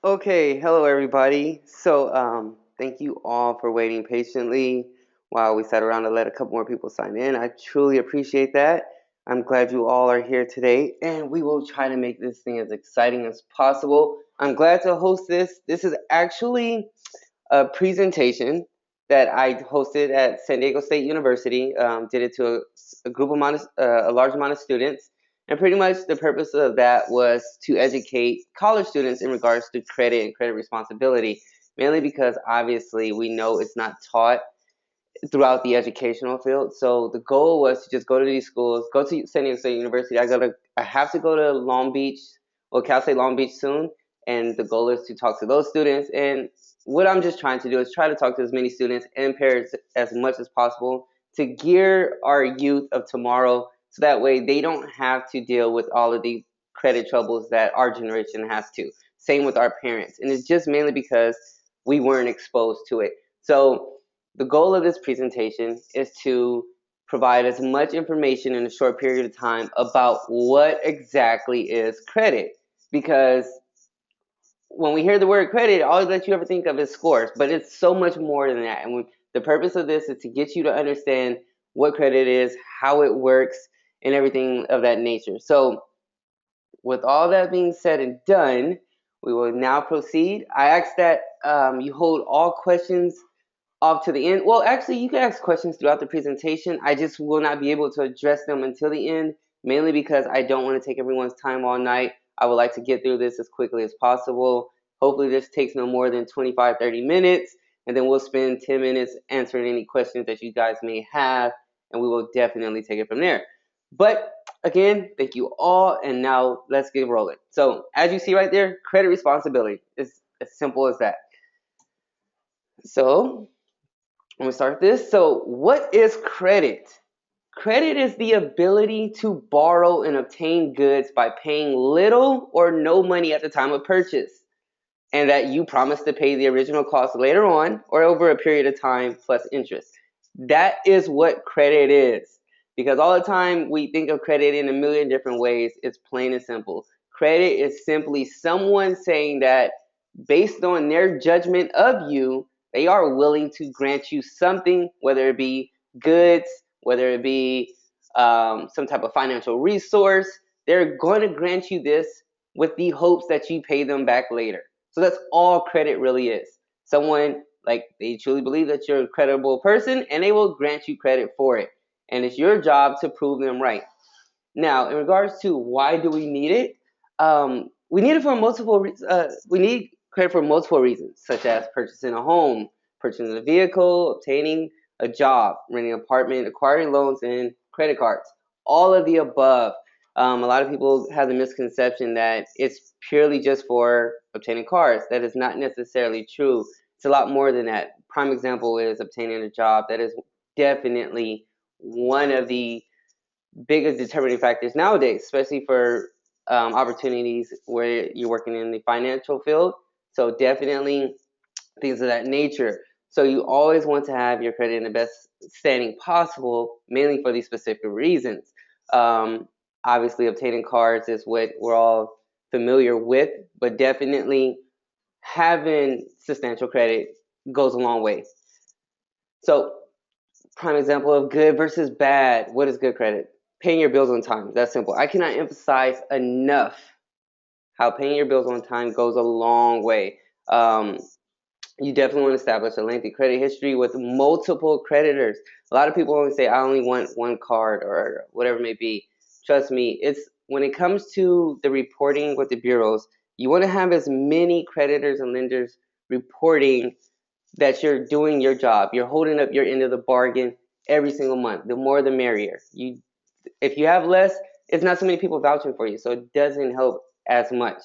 Okay, hello everybody. Thank you all for waiting patiently while we sat around to let a couple more people sign in. I truly appreciate that. I'm glad you all are here today, and we will try to make this thing as exciting as possible. I'm glad to host this. This is actually a presentation that I hosted at San Diego State University. Did it to a large amount of students, and pretty much the purpose of that was to educate college students in regards to credit and credit responsibility. Mainly because obviously we know it's not taught throughout the educational field. So the goal was to just go to these schools, go to San Diego State University. I have to go to Long Beach, well, Cal State Long Beach soon, and the goal is to talk to those students. And what I'm just trying to do is try to talk to as many students and parents as much as possible to gear our youth of tomorrow, so that way they don't have to deal with all of the credit troubles that our generation has to. Same with our parents, and it's just mainly because we weren't exposed to it. So the goal of this presentation is to provide as much information in a short period of time about what exactly is credit. Because when we hear the word credit, all that you ever think of is scores, but it's so much more than that. The purpose of this is to get you to understand what credit is, how it works, and everything of that nature. So, with all that being said and done, we will now proceed. I ask that you hold all questions off to the end. Well, actually, you can ask questions throughout the presentation. I just will not be able to address them until the end, mainly because I don't want to take everyone's time all night. I would like to get through this as quickly as possible. Hopefully, this takes no more than 25, 30 minutes, and then we'll spend 10 minutes answering any questions that you guys may have, and we will definitely take it from there. But again, thank you all, and now let's get rolling. So, as you see right there, credit responsibility is as simple as that. So, I'm gonna start this. So, what is credit? Credit is the ability to borrow and obtain goods by paying little or no money at the time of purchase, and that you promise to pay the original cost later on or over a period of time plus interest. That is what credit is. Because all the time we think of credit in a million different ways. It's plain and simple. Credit is simply someone saying that based on their judgment of you, they are willing to grant you something, whether it be goods, whether it be some type of financial resource. They're going to grant you this with the hopes that you pay them back later. So that's all credit really is. Someone, like, they truly believe that you're a credible person and they will grant you credit for it. And it's your job to prove them right. Now, in regards to why do we need it, we need it for we need credit for multiple reasons, such as purchasing a home, purchasing a vehicle, obtaining a job, renting an apartment, acquiring loans, and credit cards. All of the above. A lot of people have the misconception that it's purely just for obtaining cars. That is not necessarily true. It's a lot more than that. Prime example is obtaining a job. That is definitely one of the biggest determining factors nowadays, especially for opportunities where you're working in the financial field. So definitely things of that nature. So you always want to have your credit in the best standing possible, mainly for these specific reasons. Obviously, obtaining cars is what we're all familiar with, but definitely having substantial credit goes a long way. So, prime example of good versus bad. What is good credit? Paying your bills on time. That's simple. I cannot emphasize enough how paying your bills on time goes a long way. You definitely want to establish a lengthy credit history with multiple creditors. A lot of people only say, I only want one card or whatever it may be. Trust me, it's when it comes to the reporting with the bureaus, you want to have as many creditors and lenders reporting that you're doing your job. You're holding up your end of the bargain every single month. The more the merrier. If you have less, it's not so many people vouching for you, so it doesn't help as much.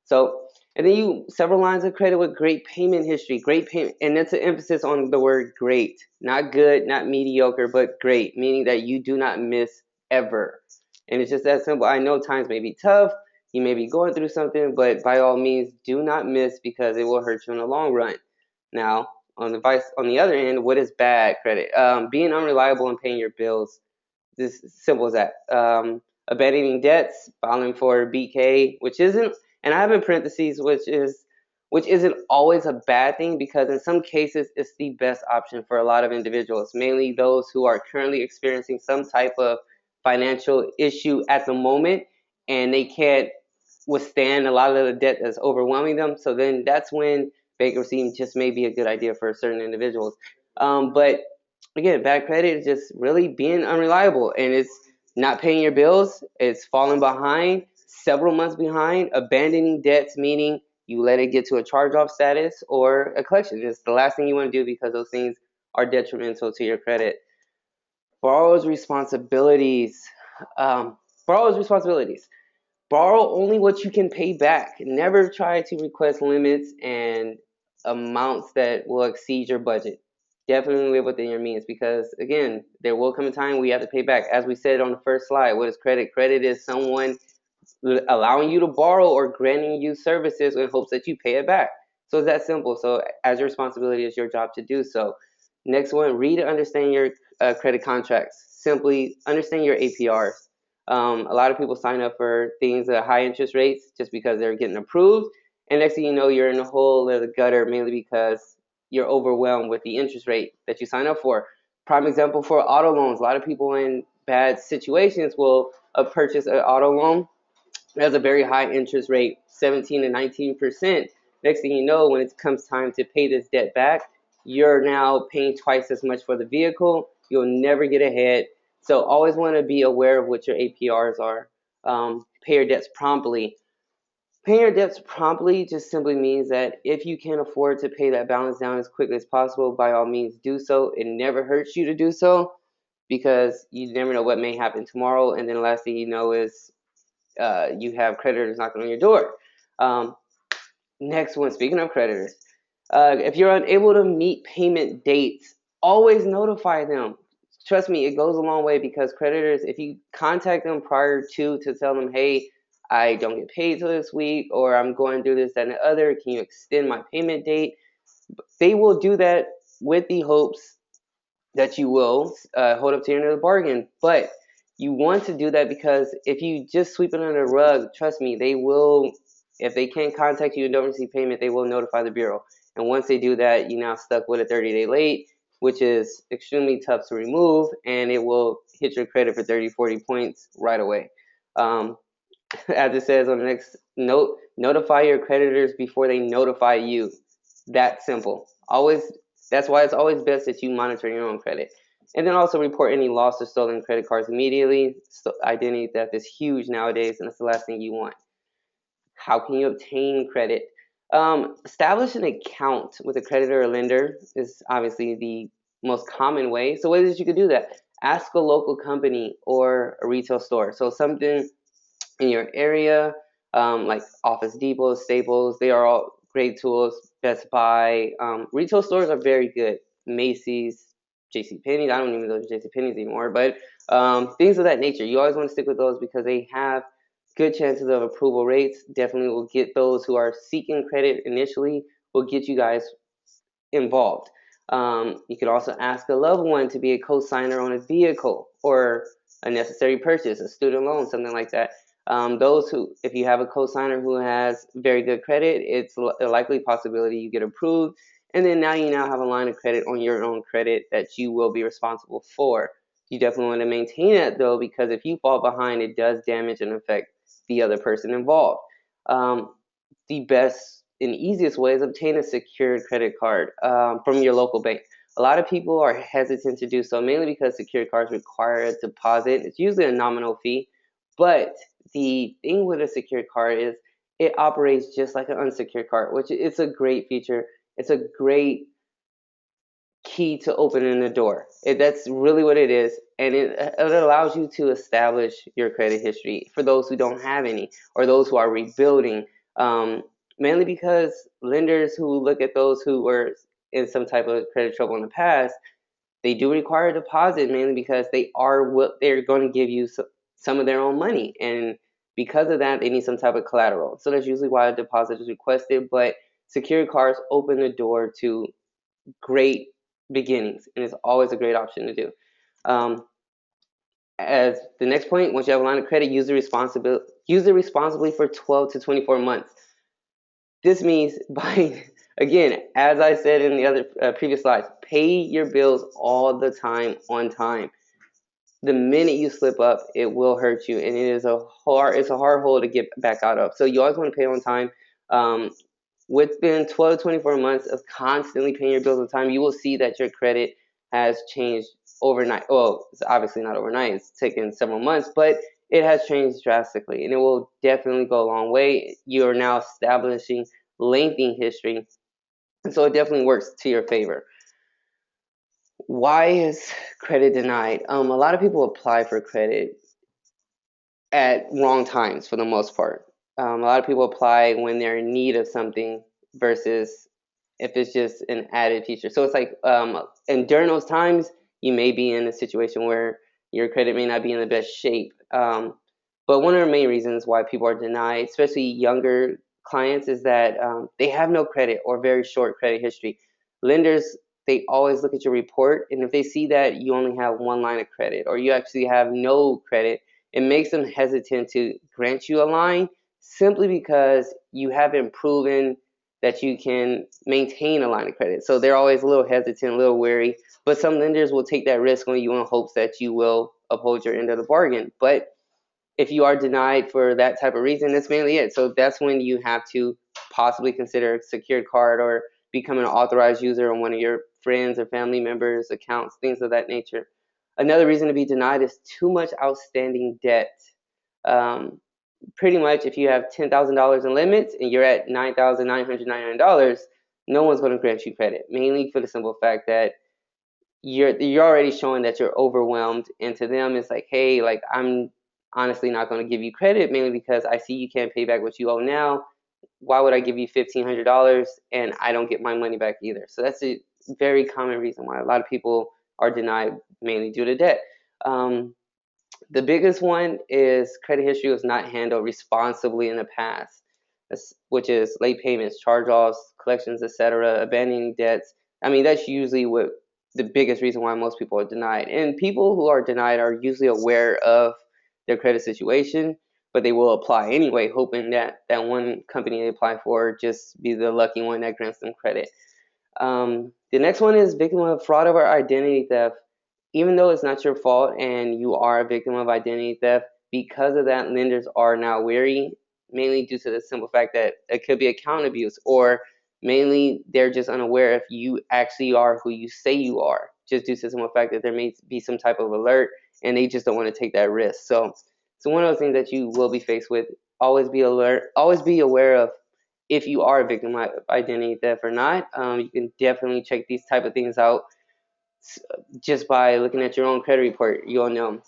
So, and then you several lines of credit with great payment history, great payment, and that's an emphasis on the word great, not good, not mediocre, but great, meaning that you do not miss ever. And it's just that simple. I know times may be tough, you may be going through something, but by all means, do not miss because it will hurt you in the long run. Now, on the other end, what is bad credit? Being unreliable and paying your bills. Just simple as that. Abandoning debts, filing for BK, which isn't, and I have in parentheses, which is which isn't always a bad thing because in some cases it's the best option for a lot of individuals, mainly those who are currently experiencing some type of financial issue at the moment and they can't withstand a lot of the debt that's overwhelming them. So then that's when bankruptcy just may be a good idea for certain individuals. But again, bad credit is just really being unreliable and it's not paying your bills, it's falling behind, several months behind, abandoning debts, meaning you let it get to a charge off status or a collection. It's the last thing you want to do because those things are detrimental to your credit. Borrower's responsibilities. Um, borrower's responsibilities. Borrow only what you can pay back. Never try to request limits and amounts that will exceed your budget. Definitely live within your means because, again, there will come a time where you have to pay back. As we said on the first slide, what is credit? Credit is someone allowing you to borrow or granting you services in hopes that you pay it back. So it's that simple. So as your responsibility, it's your job to do so. Next one, read and understand your credit contracts. Simply understand your APRs. A lot of people sign up for things at high interest rates just because they're getting approved. And next thing you know, you're in a hole or the gutter mainly because you're overwhelmed with the interest rate that you sign up for. Prime example for auto loans. A lot of people in bad situations will purchase an auto loan. It has a very high interest rate, 17 to 19%. Next thing you know, when it comes time to pay this debt back, you're now paying twice as much for the vehicle. You'll never get ahead. So always want to be aware of what your APRs are. Pay your debts promptly. Paying your debts promptly just simply means that if you can afford to pay that balance down as quickly as possible, by all means do so. It never hurts you to do so because you never know what may happen tomorrow. And then the last thing you know is you have creditors knocking on your door. Um, Next one, speaking of creditors, if you're unable to meet payment dates, always notify them. Trust me, it goes a long way because creditors, if you contact them prior to tell them, hey, I don't get paid till this week, or I'm going through this, that, and the other, can you extend my payment date? They will do that with the hopes that you will hold up to your end of the bargain. But you want to do that because if you just sweep it under the rug, trust me, they will. If they can't contact you and don't receive payment, they will notify the bureau. And once they do that, you're now stuck with a 30-day late, which is extremely tough to remove, and it will hit your credit for 30, 40 points right away. Um, as it says on the next note, notify your creditors before they notify you. That simple. Always. That's why it's always best that you monitor your own credit, and then also report any lost or stolen credit cards immediately. So identity theft is huge nowadays, and that's the last thing you want. How can you obtain credit? Establish an account with a creditor or lender is obviously the most common way. So ways that you could do that: ask a local company or a retail store. So something in your area, like Office Depot, Staples. They are all great tools. Best Buy. Retail stores are very good. Macy's, J.C. Penney's. I don't even go to J.C. Penney's anymore, but things of that nature. You always want to stick with those because they have good chances of approval rates. Definitely will get those who are seeking credit initially, will get you guys involved. You could also ask a loved one to be a co-signer on a vehicle or a necessary purchase, a student loan, something like that. Those who, if you have a co-signer who has very good credit, it's a likely possibility you get approved. And then now you now have a line of credit on your own credit that you will be responsible for. You definitely want to maintain that though, because if you fall behind, it does damage and affect the other person involved. The best and easiest way is obtain a secured credit card from your local bank. A lot of people are hesitant to do so, mainly because secured cards require a deposit. It's usually a nominal fee, but the thing with a secured card is it operates just like an unsecured card, which it's a great feature. It's a great key to opening the door. That's really what it is, and it allows you to establish your credit history for those who don't have any or those who are rebuilding. Um, Mainly because lenders who look at those who were in some type of credit trouble in the past, they do require a deposit mainly because they're going to give you some of their own money, and because of that, they need some type of collateral. So that's usually why a deposit is requested. But secured cards open the door to great beginnings, and it's always a great option to do. Um, as the next point, once you have a line of credit, use it responsibly for 12 to 24 months. This means by, again, as I said in the other previous slides, pay your bills all the time on time. The minute you slip up, it will hurt you, and it's a hard hole to get back out of. So you always want to pay on time. Um, Within 12 to 24 months of constantly paying your bills on time, you will see that your credit has changed overnight. Well, it's obviously not overnight, it's taken several months, but it has changed drastically, and it will definitely go a long way. You are now establishing lengthy history, and so it definitely works to your favor. Why is credit denied? A lot of people apply for credit at wrong times for the most part. A lot of people apply when they're in need of something versus if it's just an added feature. So it's like, and during those times, you may be in a situation where your credit may not be in the best shape. But one of the main reasons why people are denied, especially younger clients, is that they have no credit or very short credit history. Lenders, they always look at your report, and if they see that you only have one line of credit or you actually have no credit, it makes them hesitant to grant you a line simply because you haven't proven that you can maintain a line of credit. So they're always a little hesitant, a little wary. But some lenders will take that risk on you in hopes that you will uphold your end of the bargain. But if you are denied for that type of reason, that's mainly it. So that's when you have to possibly consider a secured card or become an authorized user on one of your friends or family members' accounts, things of that nature. Another reason to be denied is too much outstanding debt. Um, Pretty much, if you have $10,000 in limits and you're at $9,999, no one's going to grant you credit. Mainly for the simple fact that you're already showing that you're overwhelmed, and to them it's like, hey, like, I'm honestly not going to give you credit, mainly because I see you can't pay back what you owe now. Why would I give you $1,500 and I don't get my money back either? So that's a very common reason why a lot of people are denied, mainly due to debt. um, the biggest one is credit history was not handled responsibly in the past, which is late payments, charge-offs, collections, etc., abandoning debts. I mean, that's usually what the biggest reason why most people are denied. And people who are denied are usually aware of their credit situation, but they will apply anyway, hoping that that one company they apply for just be the lucky one that grants them credit. The next one is victim of fraud or identity theft. Even though it's not your fault and you are a victim of identity theft, because of that, lenders are now wary, mainly due to the simple fact that it could be account abuse, or mainly they're just unaware if you actually are who you say you are, just due to the simple fact that there may be some type of alert and they just don't want to take that risk. So one of those things that you will be faced with, always be alert, always be aware of if you are a victim of identity theft or not. You can definitely check these type of things out just by looking at your own credit report. You'll know.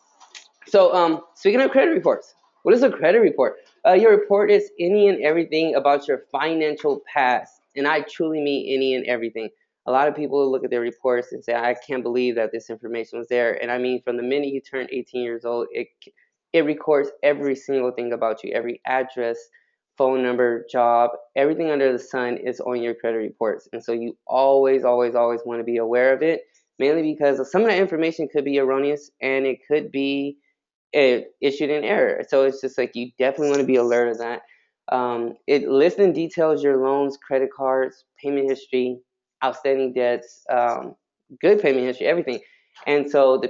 So, speaking of credit reports, what is a credit report? Your report is any and everything about your financial past, and I truly mean any and everything. A lot of people look at their reports and say, "I can't believe that this information was there." And I mean, from the minute you turn 18 years old, it records every single thing about you, every address, phone number, job, everything under the sun is on your credit reports. And so you always, always, always want to be aware of it, mainly because some of that information could be erroneous and it could be issued in error. So it's just like you definitely want to be alert of that. It lists and details your loans, credit cards, payment history, outstanding debts, good payment history, everything. And so the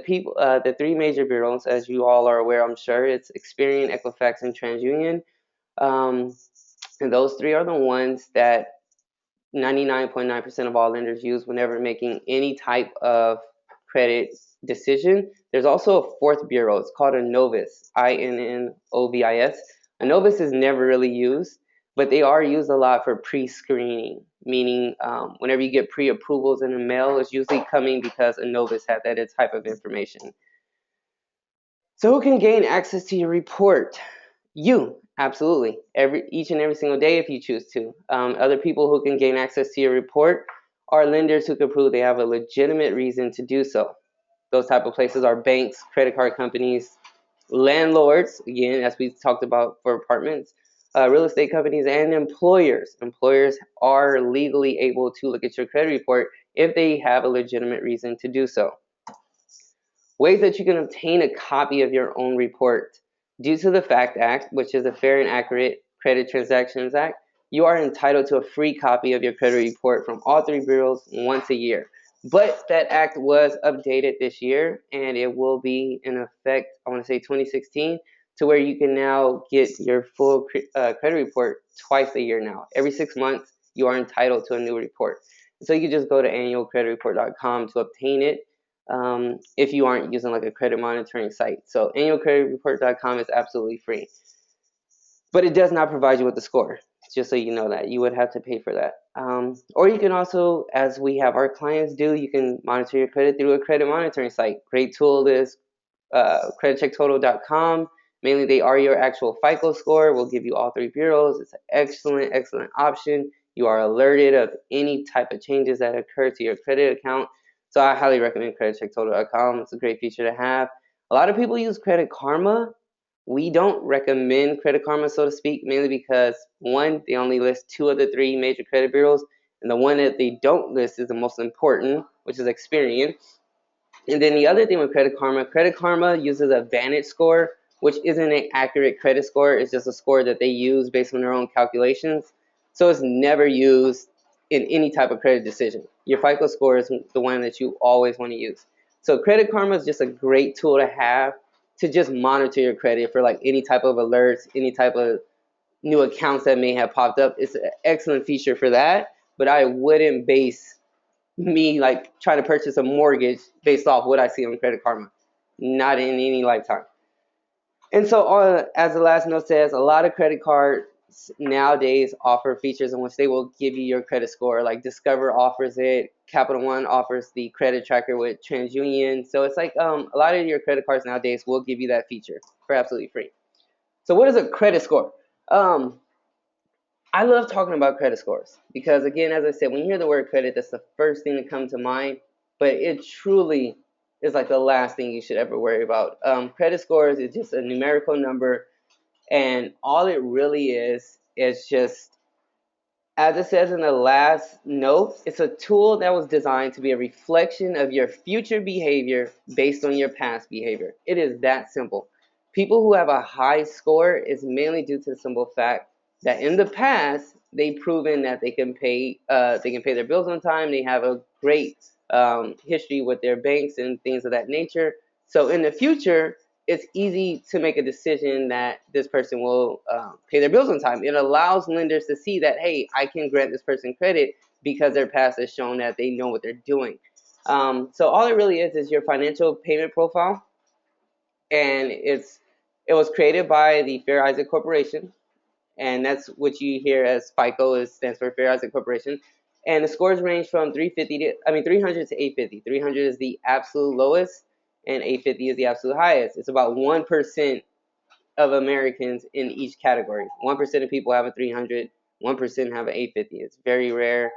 three major bureaus, as you all are aware, I'm sure, it's Experian, Equifax, and TransUnion. Um, and those three are the ones that 99.9% of all lenders use whenever making any type of credit decision. There's also a fourth bureau. It's called a novice, INNOVIS. A novice is never really used, but they are used a lot for pre-screening, meaning whenever you get pre-approvals in the mail, it's usually coming because a novice had that type of information. So who can gain access to your report? You, absolutely. Each and every single day if you choose to. Other people who can gain access to your report are lenders who can prove they have a legitimate reason to do so. Those type of places are banks, credit card companies, landlords, again, as we talked about for apartments, real estate companies, and employers. Employers are legally able to look at your credit report if they have a legitimate reason to do so. Ways that you can obtain a copy of your own report. Due to the FACT Act, which is the Fair and Accurate Credit Transactions Act, you are entitled to a free copy of your credit report from all three bureaus once a year. But that act was updated this year, and it will be in effect, I want to say 2016, to where you can now get your full credit report twice a year now. Every 6 months, you are entitled to a new report. So you can just go to annualcreditreport.com to obtain it, if you aren't using like a credit monitoring site. So annualcreditreport.com is absolutely free, but it does not provide you with the score. Just so you know that you would have to pay for that. Or you can also, as we have our clients do, you can monitor your credit through a credit monitoring site. Great tool is creditchecktotal.com. Mainly, they are your actual FICO score. We'll give you all three bureaus. It's an excellent, excellent option. You are alerted of any type of changes that occur to your credit account. So I highly recommend creditchecktotal.com. It's a great feature to have. A lot of people use Credit Karma. We don't recommend Credit Karma, so to speak, mainly because one, they only list two of the three major credit bureaus, and the one that they don't list is the most important, which is Experian. And then the other thing with Credit Karma uses a Vantage score, which isn't an accurate credit score. It's just a score that they use based on their own calculations. So it's never used in any type of credit decision. Your FICO score is the one that you always want to use. So Credit Karma is just a great tool to have to just monitor your credit for like any type of alerts, any type of new accounts that may have popped up. It's an excellent feature for that, but I wouldn't base me like trying to purchase a mortgage based off what I see on Credit Karma. Not in any lifetime. And so, as the last note says, a lot of credit cards nowadays offer features in which they will give you your credit score. Like Discover offers it, Capital One offers the credit tracker with TransUnion. So it's like a lot of your credit cards nowadays will give you that feature for absolutely free. So what is a credit score? I love talking about credit scores because, again, as I said, when you hear the word credit, that's the first thing that comes to mind. But it truly is like the last thing you should ever worry about. Credit scores is just a numerical number, and all it really is just, as it says in the last note, it's a tool that was designed to be a reflection of your future behavior based on your past behavior. It is that simple. People who have a high score is mainly due to the simple fact that in the past they've proven that they can pay their bills on time. They have a great history with their banks and things of that nature. So in the future, it's easy to make a decision that this person will pay their bills on time. It allows lenders to see that, hey, I can grant this person credit because their past has shown that they know what they're doing. So all it really is your financial payment profile, and it was created by the Fair Isaac Corporation, and that's what you hear as FICO. It stands for Fair Isaac Corporation. And the scores range from 300 to 850. 300 is the absolute lowest, and 850 is the absolute highest. It's about 1% of Americans in each category. 1% of people have a 300, 1% have an 850. It's very rare.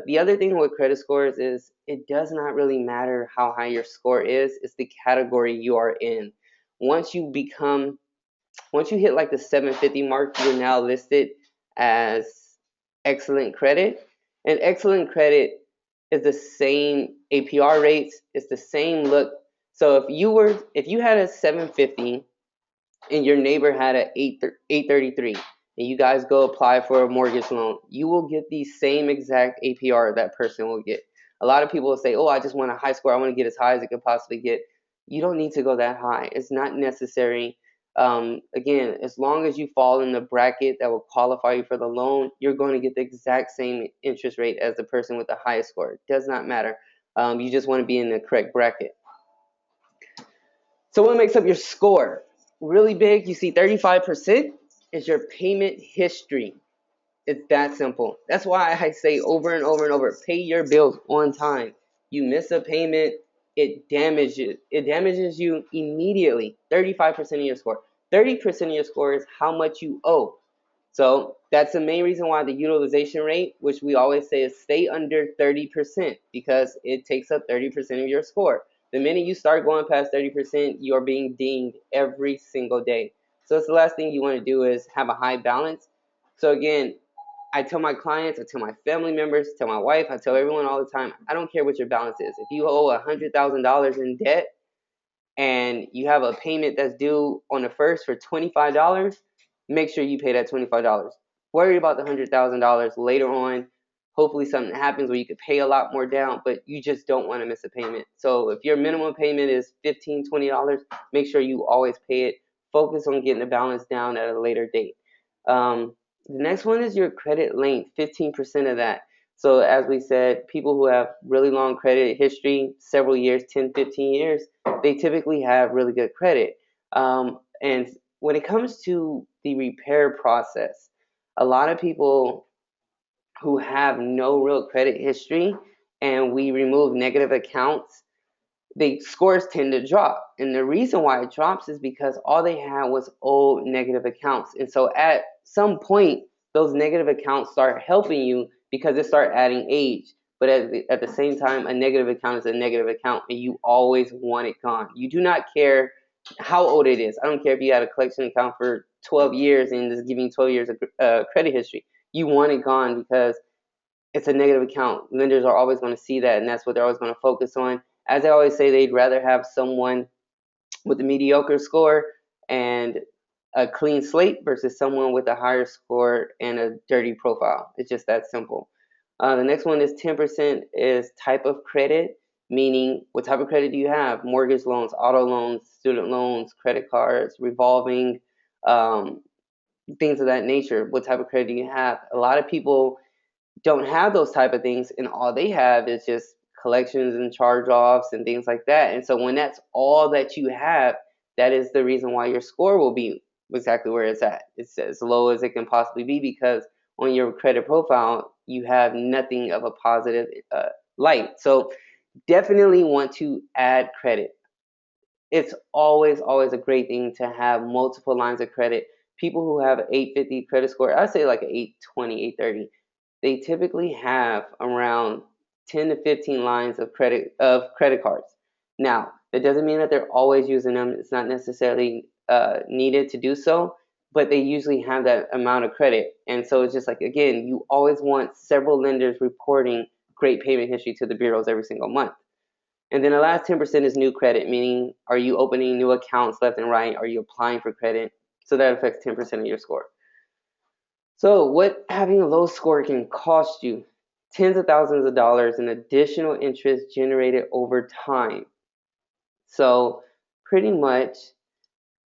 The other thing with credit scores is it does not really matter how high your score is. It's the category you are in. Once you become once you hit like the 750 mark, you're now listed as excellent credit. And excellent credit is the same APR rates. It's the same look. So if you had a 750 and your neighbor had an 833, and you guys go apply for a mortgage loan, you will get the same exact APR that person will get. A lot of people will say, oh, I just want a high score. I want to get as high as I can possibly get. You don't need to go that high. It's not necessary. Again, as long as you fall in the bracket that will qualify you for the loan, you're going to get the exact same interest rate as the person with the highest score. It does not matter. You just want to be in the correct bracket. So what makes up your score? Really big, you see 35% is your payment history. It's that simple. That's why I say over and over and over, pay your bills on time. You miss a payment, it damages you immediately. 35% of your score. 30% of your score is how much you owe. So that's the main reason why the utilization rate, which we always say is stay under 30%, because it takes up 30% of your score. The minute you start going past 30%, you're being dinged every single day. So it's the last thing you want to do is have a high balance. So again, I tell my clients, I tell my family members, I tell my wife, I tell everyone all the time, I don't care what your balance is. If you owe $100,000 in debt and you have a payment that's due on the 1st for $25, make sure you pay that $25. worry about the $100,000 later on. Hopefully something happens where you could pay a lot more down, but you just don't want to miss a payment. So if your minimum payment is $15, $20, make sure you always pay it. Focus on getting the balance down at a later date. The next one is your credit length, 15% of that. So as we said, people who have really long credit history, several years, 10, 15 years, they typically have really good credit. And when it comes to the repair process, a lot of people who have no real credit history and we remove negative accounts, the scores tend to drop. And the reason why it drops is because all they had was old negative accounts. And so at some point, those negative accounts start helping you because they start adding age. But at the same time, a negative account is a negative account, and you always want it gone. You do not care how old it is. I don't care if you had a collection account for 12 years and it's giving you 12 years of credit history. You want it gone because it's a negative account. Lenders are always going to see that, and that's what they're always going to focus on. As I always say, they'd rather have someone with a mediocre score and a clean slate versus someone with a higher score and a dirty profile. It's just that simple. The next one is 10% is type of credit, meaning what type of credit do you have? Mortgage loans, auto loans, student loans, credit cards, revolving, things of that nature. What type of credit do you have? A lot of people don't have those type of things, and all they have is just collections and charge-offs and things like that. And so when that's all that you have, that is the reason why your score will be exactly where it's at. It's as low as it can possibly be because on your credit profile, you have nothing of a positive light. So definitely want to add credit. It's always a great thing to have multiple lines of credit. People who have 850 credit score, I'd say like an 820, 830, they typically have around 10 to 15 lines of credit cards. Now, that doesn't mean that they're always using them. It's not necessarily needed to do so, but they usually have that amount of credit. And so it's just like, again, you always want several lenders reporting great payment history to the bureaus every single month. And then the last 10% is new credit, meaning are you opening new accounts left and right? Are you applying for credit? So that affects 10% of your score. So what having a low score can cost you? Tens of thousands of dollars in additional interest generated over time. So pretty much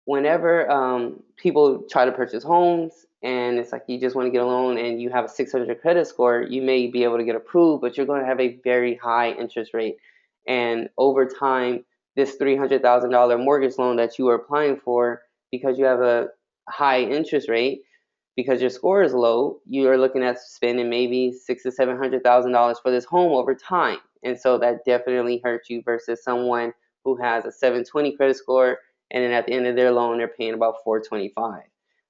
whenever people try to purchase homes and it's like you just want to get a loan and you have a 600 credit score, you may be able to get approved, but you're going to have a very high interest rate. And over time, this $300,000 mortgage loan that you are applying for, because you have a high interest rate, because your score is low, you are looking at spending maybe $600,000 to $700,000 for this home over time. And so that definitely hurts you versus someone who has a 720 credit score, and then at the end of their loan, they're paying about 425.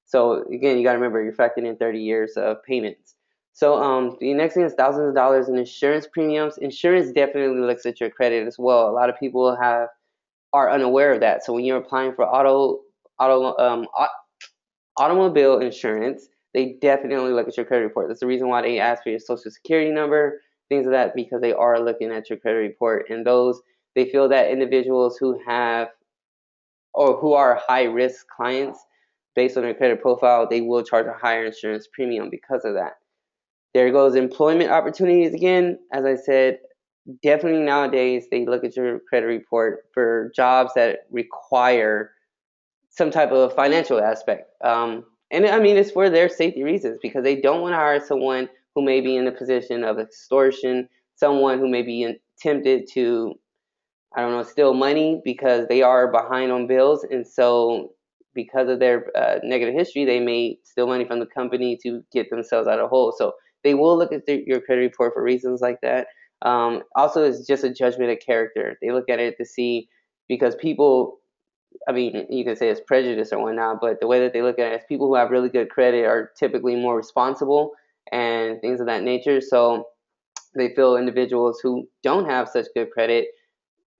So again, you got to remember you're factoring in 30 years of payments. So the next thing is thousands of dollars in insurance premiums. Insurance definitely looks at your credit as well. A lot of people are unaware of that. So when you're applying for automobile insurance, they definitely look at your credit report. That's the reason why they ask for your social security number, things of that, because they are looking at your credit report. And they feel that individuals who have or who are high risk clients based on their credit profile, they will charge a higher insurance premium because of that. There goes employment opportunities again. As I said, definitely nowadays they look at your credit report for jobs that require some type of financial aspect. And I mean, it's for their safety reasons because they don't want to hire someone who may be in a position of extortion, someone who may be tempted to, I don't know, steal money because they are behind on bills. And so because of their negative history, they may steal money from the company to get themselves out of hole. So they will look at your credit report for reasons like that. Also, it's just a judgment of character. They look at it to see, because people, I mean, you can say it's prejudice or whatnot, but the way that they look at it is people who have really good credit are typically more responsible and things of that nature. So they feel individuals who don't have such good credit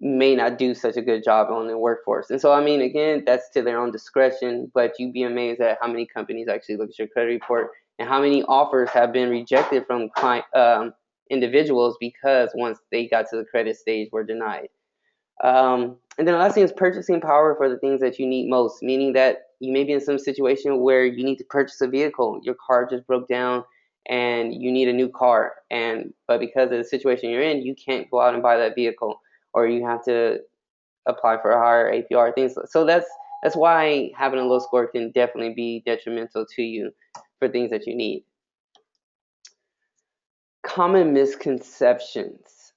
may not do such a good job on the workforce. And so, I mean, again, that's to their own discretion, but you'd be amazed at how many companies actually look at your credit report and how many offers have been rejected from individuals because once they got to the credit stage were denied. And then the last thing is purchasing power for the things that you need most, meaning that you may be in some situation where you need to purchase a vehicle. Your car just broke down and you need a new car. But because of the situation you're in, you can't go out and buy that vehicle, or you have to apply for a higher APR, things. So that's why having a low score can definitely be detrimental to you for things that you need. Common misconceptions.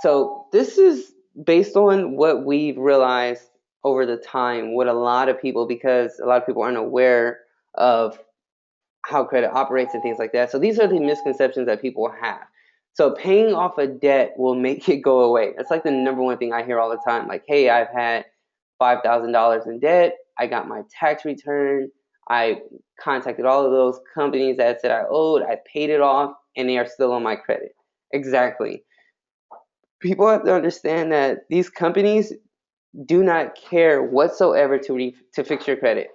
So this is based on what we've realized over the time with a lot of people, because a lot of people aren't aware of how credit operates and things like that. So these are the misconceptions that people have. So paying off a debt will make it go away. That's like the number one thing I hear all the time. Like, hey, I've had $5,000 in debt. I got my tax return. I contacted all of those companies that said I owed. I paid it off, and they are still on my credit. Exactly. People have to understand that these companies do not care whatsoever to fix your credit,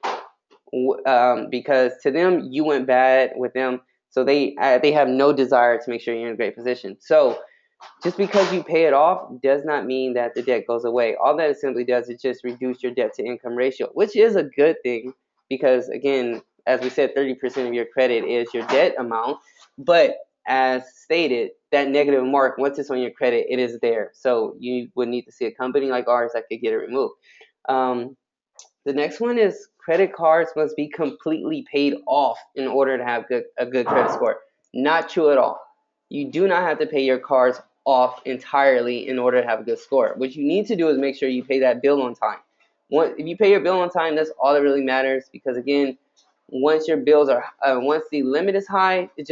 because to them you went bad with them, so they have no desire to make sure you're in a great position. So just because you pay it off does not mean that the debt goes away. All that it simply does is just reduce your debt to income ratio, which is a good thing, because again, as we said, 30% of your credit is your debt amount. But as stated, that negative mark, once it's on your credit, it is there. So you would need to see a company like ours that could get it removed. The next one is credit cards must be completely paid off in order to have a good credit score. Not true at all. You do not have to pay your cards off entirely in order to have a good score. What you need to do is make sure you pay that bill on time. If you pay your bill on time, that's all that really matters, because again, once once the limit is high, it's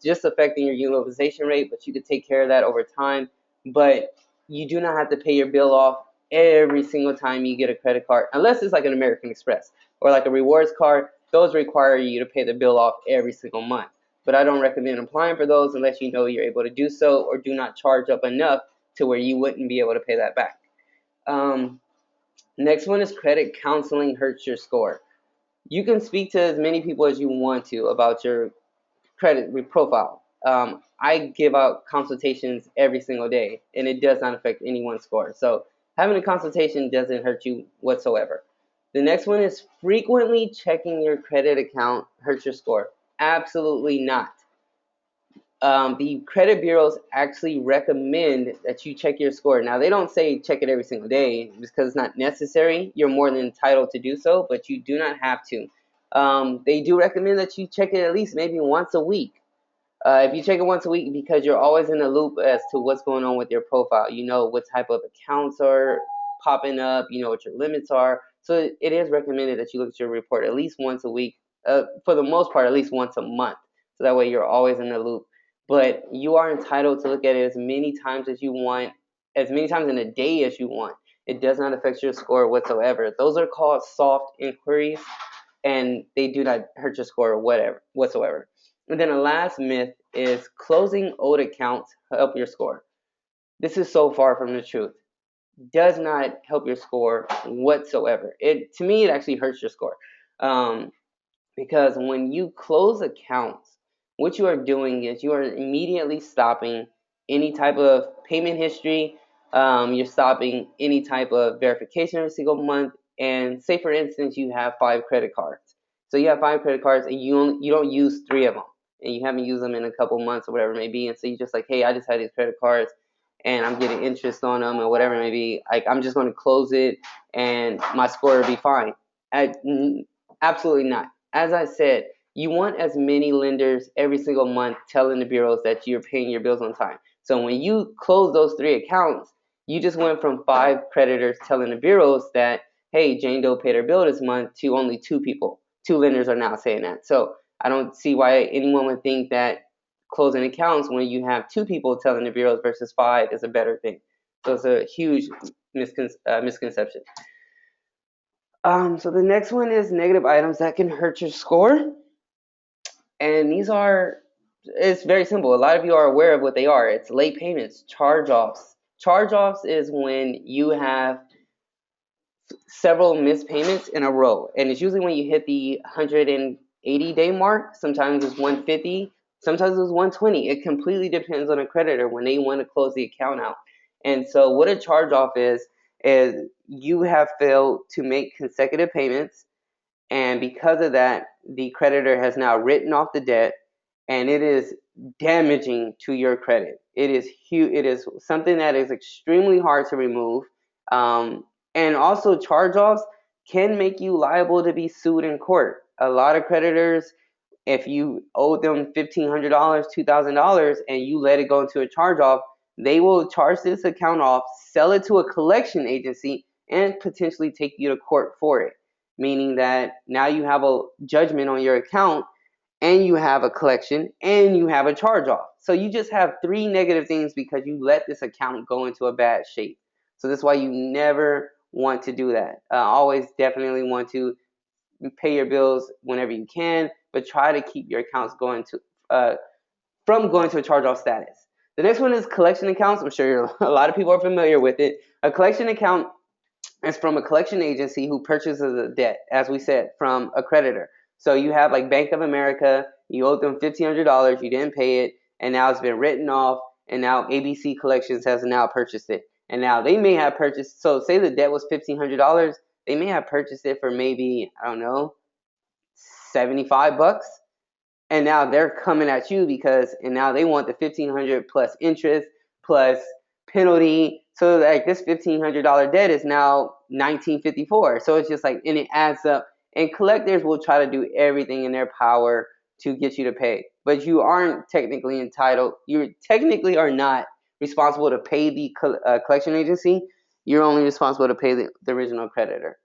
just affecting your utilization rate, but you could take care of that over time. But you do not have to pay your bill off every single time you get a credit card, unless it's like an American Express or like a rewards card. Those require you to pay the bill off every single month. But I don't recommend applying for those unless you know you're able to do so, or do not charge up enough to where you wouldn't be able to pay that back. Next one is credit counseling hurts your score. You can speak to as many people as you want to about your credit profile. I give out consultations every single day, and it does not affect anyone's score. So having a consultation doesn't hurt you whatsoever. The next one is frequently checking your credit account hurts your score. Absolutely not. The credit bureaus actually recommend that you check your score. Now, they don't say check it every single day because it's not necessary. You're more than entitled to do so, but you do not have to. They do recommend that you check it at least maybe once a week. If you check it once a week, because you're always in the loop as to what's going on with your profile. You know what type of accounts are popping up. You know what your limits are. So it is recommended that you look at your report at least once a week. For the most part, at least once a month. So that way you're always in the loop. But you are entitled to look at it as many times as you want, as many times in a day as you want. It does not affect your score whatsoever. Those are called soft inquiries, and they do not hurt your score whatsoever. And then the last myth is closing old accounts help your score. This is so far from the truth. Does not help your score whatsoever. To me, it actually hurts your score. Because when you close accounts, what you are doing is you are immediately stopping any type of payment history. You're stopping any type of verification every single month. And say, for instance, you have 5 credit cards. So you have 5 credit cards, and you don't use 3 of them, and you haven't used them in a couple months or whatever it may be. And so you're just like, hey, I just had these credit cards, and I'm getting interest on them or whatever it may be. Like, I'm just going to close it, and my score will be fine. Absolutely not. As I said, you want as many lenders every single month telling the bureaus that you're paying your bills on time. So when you close those 3 accounts, you just went from 5 creditors telling the bureaus that, hey, Jane Doe paid her bill this month, to only 2 people. 2 lenders are now saying that. So I don't see why anyone would think that closing accounts when you have 2 people telling the bureaus versus 5 is a better thing. So it's a huge misconception. So the next one is negative items that can hurt your score. And it's very simple. A lot of you are aware of what they are. It's late payments, charge-offs. Charge-offs is when you have several missed payments in a row. And it's usually when you hit the 180-day mark. Sometimes it's 150. Sometimes it's 120. It completely depends on a creditor when they want to close the account out. And so what a charge-off is you have failed to make consecutive payments, And because of that, the creditor has now written off the debt, and it is damaging to your credit. It is huge. It is something that is extremely hard to remove. And also, charge offs can make you liable to be sued in court. A lot of creditors, if you owe them $1,500, $2,000, and you let it go into a charge off, they will charge this account off, sell it to a collection agency, and potentially take you to court for it. Meaning that now you have a judgment on your account, and you have a collection, and you have a charge off. So you just have three negative things because you let this account go into a bad shape. So that's why you never want to do that. Always definitely want to pay your bills whenever you can, but try to keep your accounts going to from going to a charge-off status. The next one is collection accounts. I'm sure a lot of people are familiar with it. A collection account is from a collection agency who purchases a debt, as we said, from a creditor. So you have like Bank of America, you owe them $1,500, you didn't pay it, and now it's been written off, and now ABC Collections has now purchased it. And now they may have purchased, so say the debt was $1,500, they may have purchased it for maybe, I don't know, 75 bucks. And now they're coming at you and now they want the 1,500 plus interest plus penalty. So like this $1,500 debt is now 1954. So it's just like, and it adds up. And collectors will try to do everything in their power to get you to pay, but you aren't technically entitled. You technically are not responsible to pay the collection agency. You're only responsible to pay the original creditor.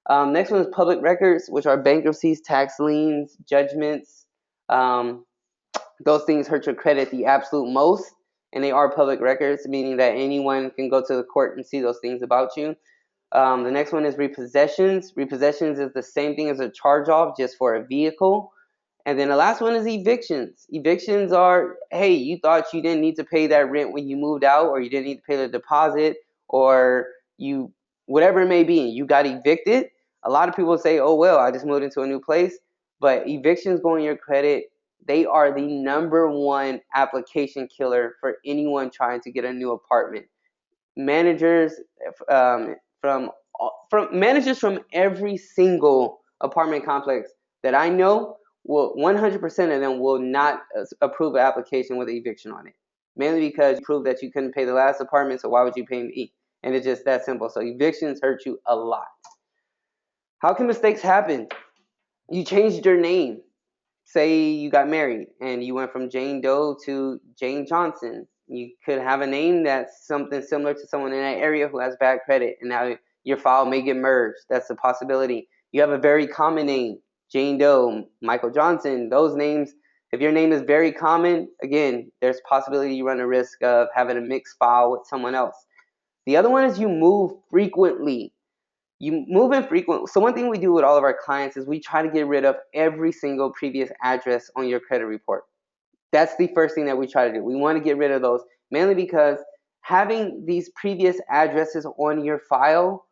Next one is public records, which are bankruptcies, tax liens, judgments. Um, those things hurt your credit the absolute most, and they are public records, meaning that anyone can go to the court and see those things about you. The next one is repossessions. Repossessions is the same thing as a charge-off, just for a vehicle. And then the last one is evictions. Evictions are, hey, you thought you didn't need to pay that rent when you moved out, or you didn't need to pay the deposit, or you, whatever it may be, you got evicted. A lot of people say, oh, well, I just moved into a new place. But evictions go on your credit. They are the number one application killer for anyone trying to get a new apartment. Managers from managers from every single apartment complex that I know will 100% of them will not approve an application with an eviction on it. Mainly because you proved that you couldn't pay the last apartment, so why would you pay me? And it's just that simple. So evictions hurt you a lot. How can mistakes happen? You changed your name. Say you got married and you went from Jane Doe to Jane Johnson. You could have a name that's something similar to someone in that area who has bad credit, and now your file may get merged. That's a possibility. You have a very common name, Jane Doe, Michael Johnson. Those names, if your name is very common, again, there's a possibility you run a risk of having a mixed file with someone else. The other one is you move frequently. You move in frequent. So one thing we do with all of our clients is we try to get rid of every single previous address on your credit report. That's the first thing that we try to do. We want to get rid of those, mainly because having these previous addresses on your file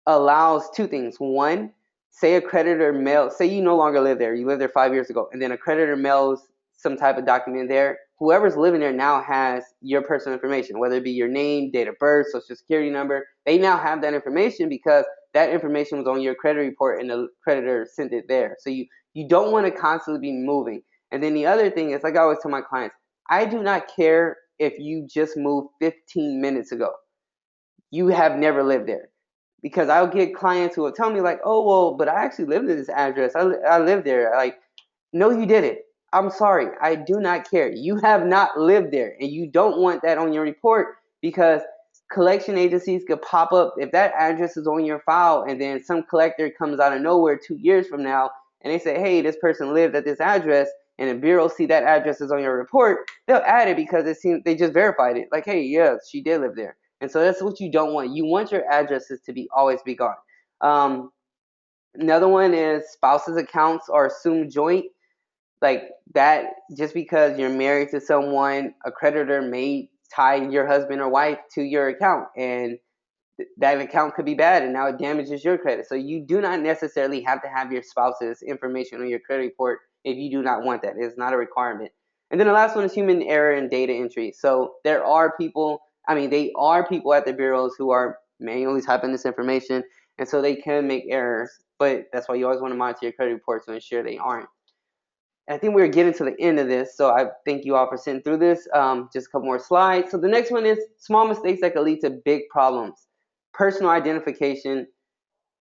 allows two things. One, say a creditor mails, say you no longer live there, you lived there 5 years ago, and then a creditor mails some type of document there. Whoever's living there now has your personal information, whether it be your name, date of birth, social security number. They now have that information because that information was on your credit report and the creditor sent it there. So you don't want to constantly be moving. And then the other thing is, like I always tell my clients, I do not care if you just moved 15 minutes ago. You have never lived there. Because I'll get clients who will tell me like, oh, well, but I actually lived at this address. I live there. Like, no, you didn't. I'm sorry. I do not care. You have not lived there, and you don't want that on your report because collection agencies could pop up if that address is on your file, and then some collector comes out of nowhere 2 years from now, and they say, hey, this person lived at this address, and the bureau see that address is on your report. They'll add it because it seems they just verified it. Like, hey, yeah, she did live there. And so that's what you don't want. You want your addresses to be always be gone. Another one is spouses' accounts are assumed joint. Like that, just because you're married to someone, a creditor may tie your husband or wife to your account, and that account could be bad, and now it damages your credit. So you do not necessarily have to have your spouse's information on your credit report if you do not want that. It's not a requirement. And then the last one is human error and data entry. So there are people, they are people at the bureaus who are manually typing this information, and so they can make errors. but that's why you always want to monitor your credit reports to ensure they aren't. I think we're getting to the end of this, so I thank you all for sitting through this. Just a couple more slides. So the next one is small mistakes that could lead to big problems. Personal identification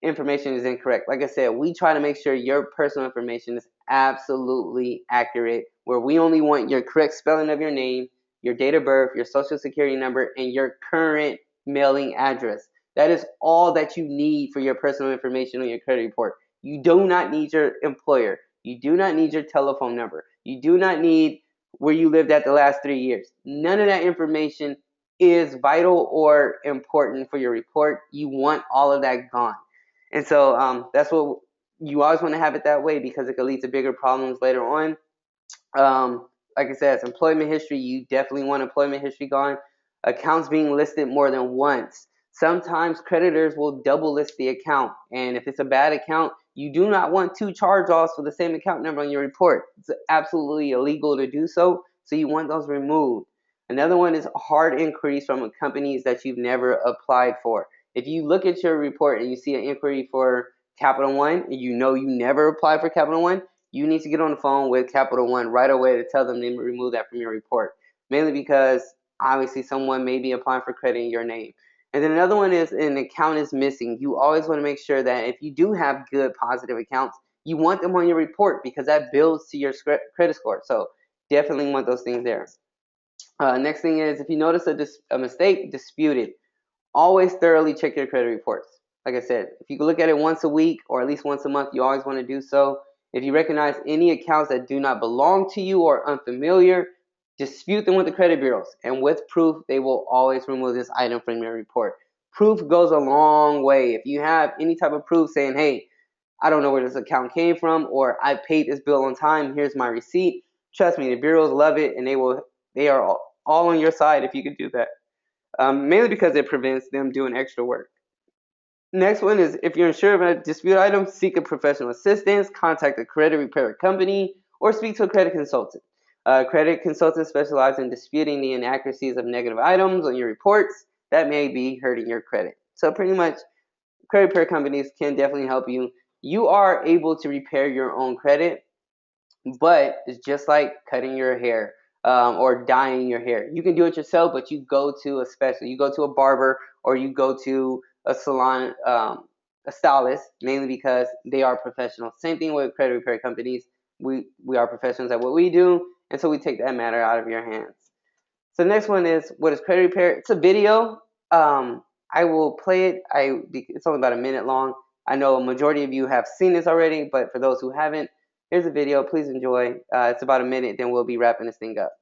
information is incorrect. Like I said, we try to make sure your personal information is absolutely accurate, where we only want your correct spelling of your name, your date of birth, your social security number, and your current mailing address. That is all that you need for your personal information on your credit report. You do not need your employer. You do not need your telephone number. You do not need where you lived at the last 3 years. None of that information is vital or important for your report. You want all of that gone. And so that's what you always want to have it that way, because it could lead to bigger problems later on. Like I said, it's employment history. You definitely want employment history gone. Accounts being listed more than once. Sometimes creditors will double list the account. And if it's a bad account, you do not want 2 charge-offs for the same account number on your report. It's absolutely illegal to do so. So you want those removed. Another one is hard inquiries from companies that you've never applied for. If you look at your report and you see an inquiry for Capital One, and you know you never applied for Capital One, you need to get on the phone with Capital One right away to tell them to remove that from your report. Mainly because obviously someone may be applying for credit in your name. And then another one is an account is missing. You always want to make sure that if you do have good positive accounts, you want them on your report, because that builds to your credit score. So definitely want those things there. Next thing is, if you notice a mistake, dispute it. Always thoroughly check your credit reports. Like I said, if you can look at it once a week or at least once a month, you always want to do so. If you recognize any accounts that do not belong to you or unfamiliar, dispute them with the credit bureaus. And with proof, they will always remove this item from your report. Proof goes a long way. If you have any type of proof saying, hey, I don't know where this account came from, or I paid this bill on time, here's my receipt. Trust me, the bureaus love it, and they are all on your side if you can do that. Mainly because it prevents them doing extra work. Next one is, if you're unsure of a dispute item, seek a professional assistance, contact a credit repair company, or speak to a credit consultant. Credit consultants specialize in disputing the inaccuracies of negative items on your reports that may be hurting your credit. So pretty much, credit repair companies can definitely help you. You are able to repair your own credit, but it's just like cutting your hair or dyeing your hair. You can do it yourself, but you go to a specialist. You go to a barber, or you go to a salon, a stylist, mainly because they are professionals. Same thing with credit repair companies. We are professionals at what we do, and so we take that matter out of your hands. So the next one is, what is credit repair? It's a video. I will play it. It's only about a minute long. I know a majority of you have seen this already, but for those who haven't, here's a video. Please enjoy. It's about a minute, then we'll be wrapping this thing up.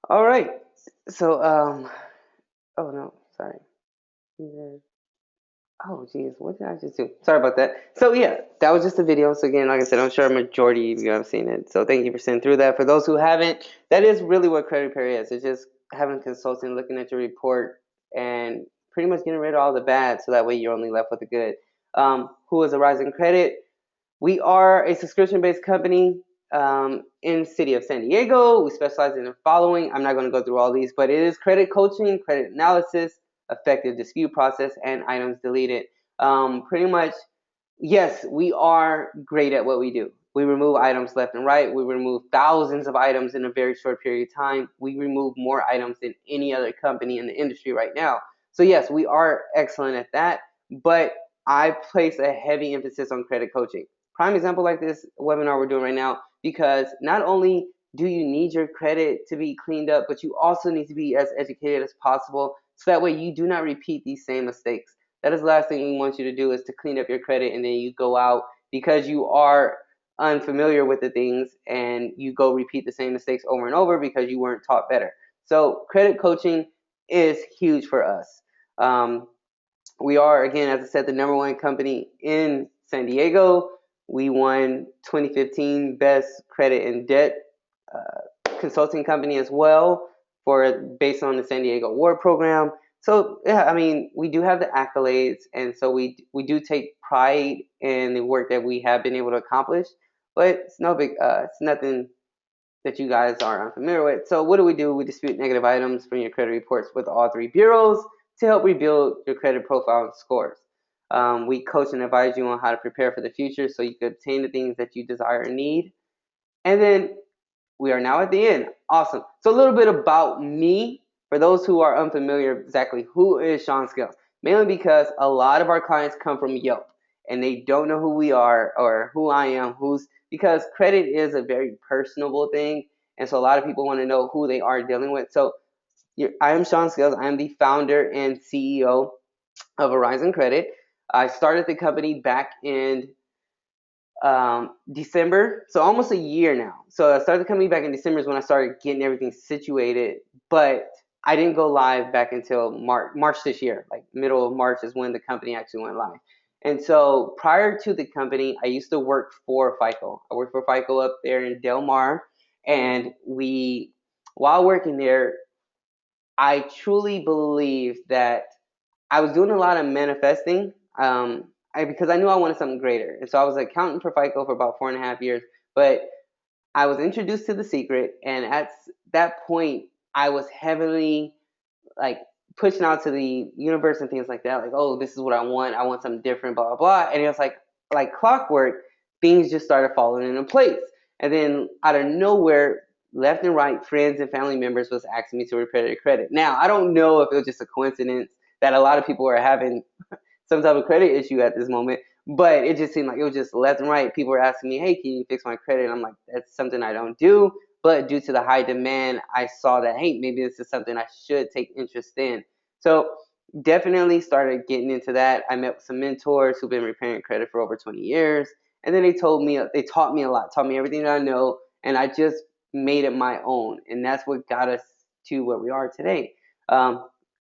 All right. So, oh no, sorry. Oh, geez, what did I just do? Sorry about that. So, yeah, that was just a video. So, again, like I said, I'm sure a majority of you have seen it. So, thank you for sitting through that. For those who haven't, that is really what credit repair is. It's just having a consultant looking at your report and pretty much getting rid of all the bad, so that way you're only left with the good. Who is Oryzon Credit? We are a subscription-based company in the city of San Diego. We specialize in the following. I'm not going to go through all these, but it is credit coaching, credit analysis, effective dispute process, and items deleted. Pretty much, yes, we are great at what we do. We remove items left and right. We remove thousands of items in a very short period of time. We remove more items than any other company in the industry right now. So yes, we are excellent at that, but I place a heavy emphasis on credit coaching. Prime example like this webinar we're doing right now, because not only do you need your credit to be cleaned up, but you also need to be as educated as possible so that way you do not repeat these same mistakes. That is the last thing we want you to do, is to clean up your credit and then you go out because you are unfamiliar with the things and you go repeat the same mistakes over and over because you weren't taught better. So credit coaching is huge for us. We are, again, as I said, the number one company in San Diego. We won 2015 Best Credit and Debt Consulting Company as well, based on the San Diego Award Program. So yeah, I mean, we do have the accolades, and so we do take pride in the work that we have been able to accomplish. But it's it's nothing that you guys are unfamiliar with. So what do? We dispute negative items from your credit reports with all three bureaus to help rebuild your credit profile and scores. We coach and advise you on how to prepare for the future so you can obtain the things that you desire and need. And then we are now at the end. Awesome. So a little bit about me for those who are unfamiliar exactly who is Sean Scales. Mainly because a lot of our clients come from Yelp and they don't know who we are or who I am, because credit is a very personable thing. And so a lot of people want to know who they are dealing with. So I am Sean Scales. I am the founder and CEO of Oryzon Credit. I started the company back in December, so almost a year now. So I started the company back in December is when I started getting everything situated, but I didn't go live back until March this year. Like middle of March is when the company actually went live. And so prior to the company, I used to work for FICO. I worked for FICO up there in Del Mar, and while working there, I truly believe that I was doing a lot of manifesting because I knew I wanted something greater. And so I was an accountant for FICO for about 4.5 years. But I was introduced to The Secret. And at that point, I was heavily like pushing out to the universe and things like that. Like, oh, this is what I want. I want something different, blah, blah, blah. And it was like clockwork, things just started falling into place. And then out of nowhere, left and right, friends and family members was asking me to repair their credit. Now, I don't know if it was just a coincidence that a lot of people are having some type of credit issue at this moment, but it just seemed like it was just left and right. People were asking me, hey, can you fix my credit? And I'm like, that's something I don't do. But due to the high demand, I saw that, hey, maybe this is something I should take interest in. So definitely started getting into that. I met with some mentors who've been repairing credit for over 20 years. And then they taught me a lot, taught me everything that I know. And I just made it my own. And that's what got us to where we are today.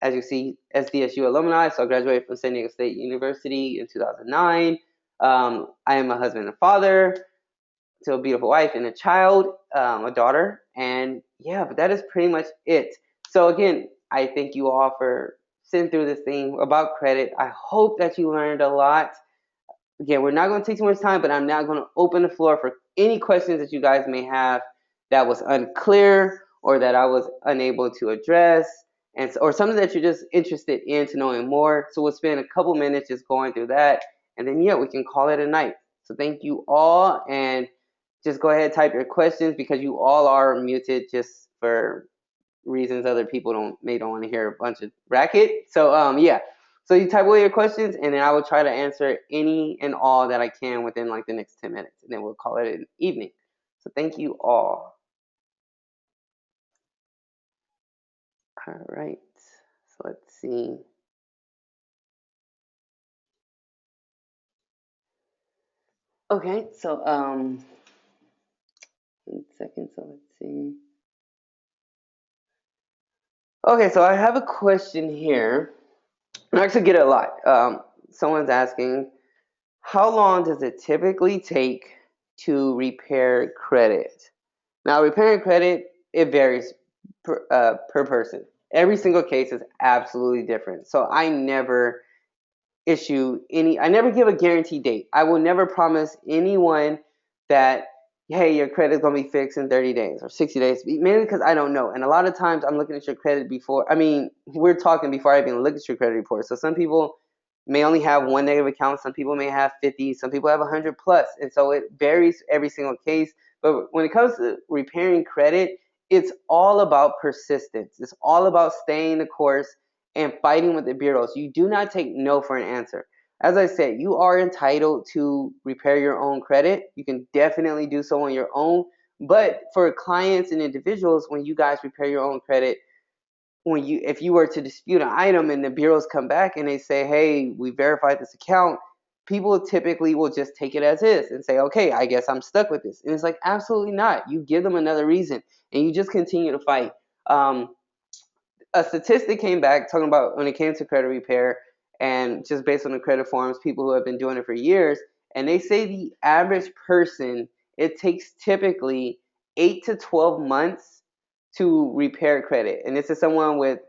As you see, SDSU alumni, so I graduated from San Diego State University in 2009. I am a husband and father to a beautiful wife and a child, a daughter. And yeah, but that is pretty much it. So again, I thank you all for sitting through this thing about credit. I hope that you learned a lot. Again, we're not going to take too much time, but I'm now going to open the floor for any questions that you guys may have that was unclear or that I was unable to address, or something that you're just interested in to knowing more. So we'll spend a couple minutes just going through that, and then yeah, we can call it a night. So thank you all, and just go ahead and type your questions because you all are muted just for reasons other people don't want to hear a bunch of racket. So yeah. So you type away your questions, and then I will try to answer any and all that I can within like the next 10 minutes, and then we'll call it an evening. So thank you all. All right. So let's see. Okay. So 1 second. So let's see. Okay. So I have a question here. I actually get it a lot. Someone's asking, how long does it typically take to repair credit? Now, repairing credit, it varies per person. Every single case is absolutely different. So I never I never give a guaranteed date. I will never promise anyone that, hey, your credit is going to be fixed in 30 days or 60 days, mainly because I don't know. And a lot of times I'm looking at your credit we're talking before I even look at your credit report. So some people may only have one negative account. Some people may have 50. Some people have 100 plus. And so it varies every single case. But when it comes to repairing credit, it's all about persistence. It's all about staying the course and fighting with the bureaus. You do not take no for an answer. As I said, you are entitled to repair your own credit. You can definitely do so on your own. But for clients and individuals, when you guys repair your own credit, if you were to dispute an item and the bureaus come back and they say, hey, we verified this account, people typically will just take it as is and say, okay, I guess I'm stuck with this. And it's like, absolutely not. You give them another reason and you just continue to fight. A statistic came back talking about when it came to credit repair, and just based on the credit forms, people who have been doing it for years, and they say the average person, it takes typically 8 to 12 months to repair credit. And this is someone with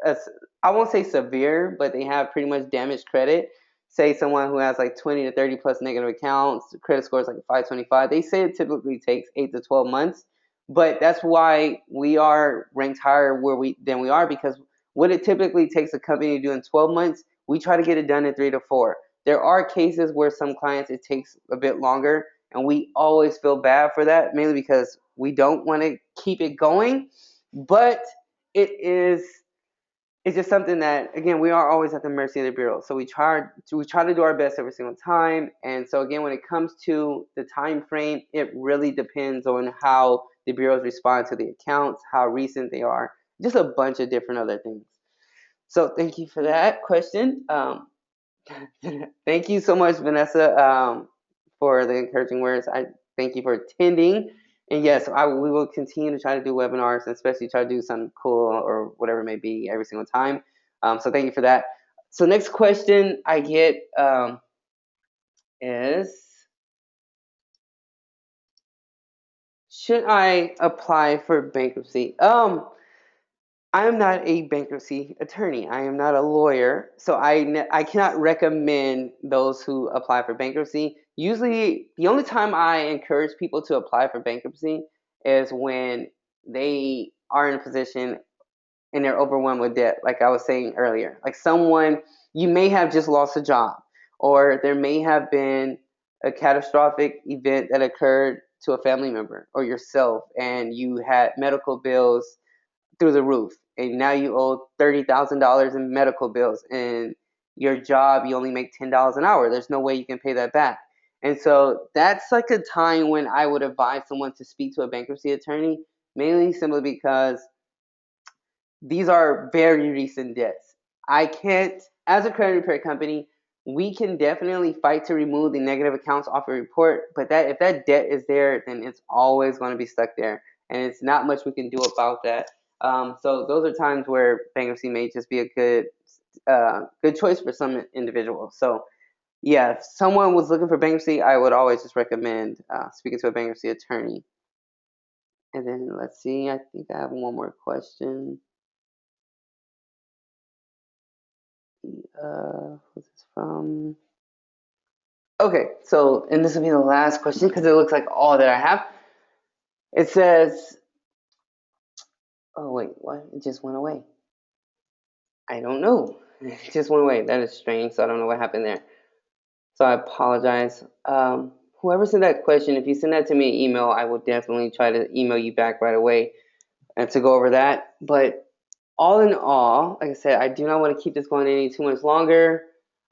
a, I won't say severe, but they have pretty much damaged credit. Say someone who has like 20 to 30 plus negative accounts, credit scores like 525. They say it typically takes 8 to 12 months, but that's why we are ranked higher than we are, because what it typically takes a company to do in 12 months, we try to get it done in 3 to 4. There are cases where some clients it takes a bit longer, and we always feel bad for that, mainly because we don't want to keep it going, but it's just something that, again, we are always at the mercy of the bureau. So we try to do our best every single time. And so again, when it comes to the time frame, it really depends on how the bureaus respond to the accounts, how recent they are, just a bunch of different other things. So thank you for that question. Thank you so much, Vanessa, for the encouraging words. I thank you for attending. And yes, we will continue to try to do webinars, and especially try to do something cool or whatever it may be every single time. So thank you for that. So next question I get is, should I apply for bankruptcy? I am not a bankruptcy attorney. I am not a lawyer, so I cannot recommend those who apply for bankruptcy. Usually, the only time I encourage people to apply for bankruptcy is when they are in a position and they're overwhelmed with debt, like I was saying earlier. Like someone, you may have just lost a job, or there may have been a catastrophic event that occurred to a family member or yourself, and you had medical bills through the roof, and now you owe $30,000 in medical bills, and your job you only make $10 an hour. There's no way you can pay that back. And so that's like a time when I would advise someone to speak to a bankruptcy attorney, mainly simply because these are very recent debts. I can't, as a credit repair company, we can definitely fight to remove the negative accounts off a report, but that if that debt is there, then it's always going to be stuck there, and it's not much we can do about that. So those are times where bankruptcy may just be a good choice for some individuals. So yeah, if someone was looking for bankruptcy, I would always just recommend speaking to a bankruptcy attorney. And then let's see, I think I have one more question. Who's this from? Okay, so, and this will be the last question because it looks like all that I have. It says, oh wait, what? It just went away. I don't know. It just went away. That is strange, so I don't know what happened there. So I apologize. Whoever sent that question, if you send that to me in email, I will definitely try to email you back right away and to go over that. But all in all, like I said, I do not want to keep this going any too much longer.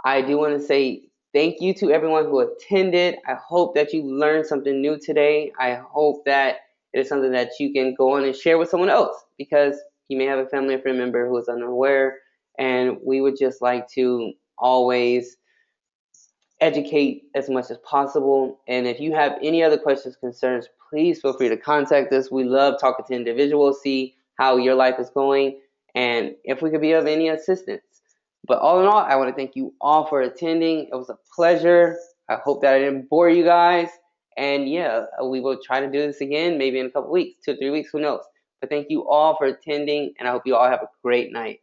I do want to say thank you to everyone who attended. I hope that you learned something new today. I hope that it is something that you can go on and share with someone else, because you may have a family or friend member who is unaware, and we would just like to always educate as much as possible. And if you have any other questions, concerns, please feel free to contact us. We love talking to individuals, see how your life is going, and if we could be of any assistance. But all in all, I want to thank you all for attending. It was a pleasure. I hope that I didn't bore you guys. And yeah, we will try to do this again, maybe in a couple weeks, 2 or 3 weeks, who knows. But thank you all for attending, and I hope you all have a great night.